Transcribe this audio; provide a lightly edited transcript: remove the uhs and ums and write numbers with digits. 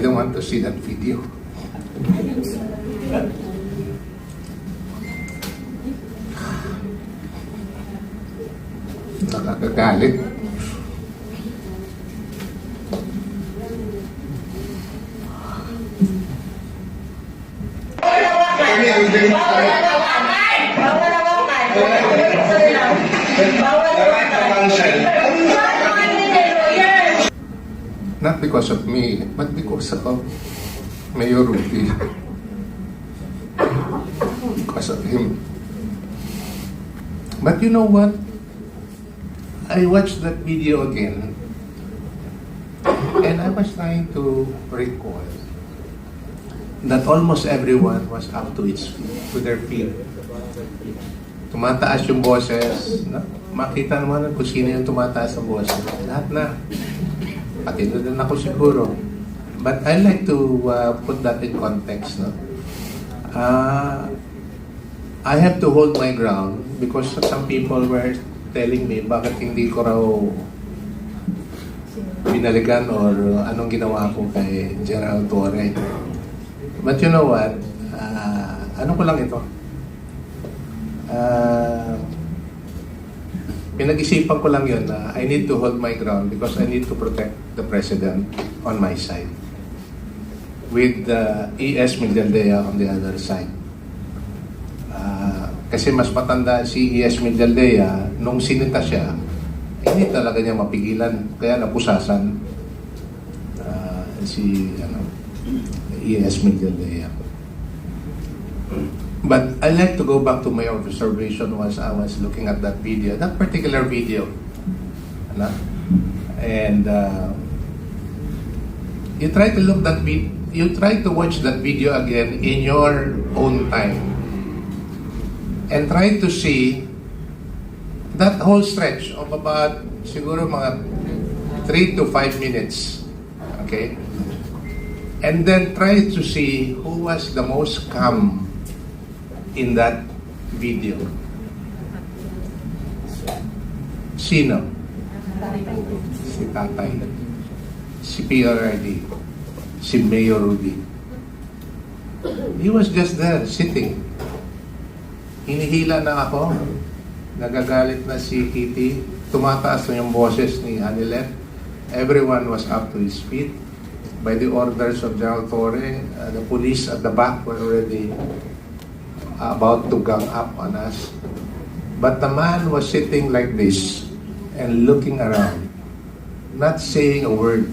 I don't want to see that video. Nakakagalit. Not because of me, but because of Mayor Rudy. Because of him. But you know what? I watched that video again, and I was trying to recall that almost everyone was up to their feet. Tumataas yung boses, no? Makita naman kung sino yung tumataas ang boses. Lahat na. Pati na din ako siguro. But I like to put that in context, no? I have to hold my ground because some people were telling me bakit hindi ko raw binaligan or anong ginawa ko kay General Torre. But you know what? Ano ko lang ito? Pinag-isipan ko lang yun na I need to hold my ground because I need to protect the President on my side with E.S. Migueldea on the other side. Kasi mas matanda si E.S. Migueldea, nung sinita siya, hindi talaga niya mapigilan. Kaya napusasan si E.S. Migueldea. But I like to go back to my observation once I was looking at that video, that particular video. And you try to look that video, you try to watch that video again in your own time. And try to see that whole stretch of about siguro mga 3 to 5 minutes. Okay? And then try to see who was the most calm in that video. Sino? Si Tatay. Si PRRD. Si Mayor Rudy. He was just there, sitting. Hinihila na ako. Nagagalit na si Kitty. Tumataas na yung boses ni Anilet. Everyone was up to his feet. By the orders of General Torre, the police at the back were already about to gang up on us. But the man was sitting like this and looking around, not saying a word.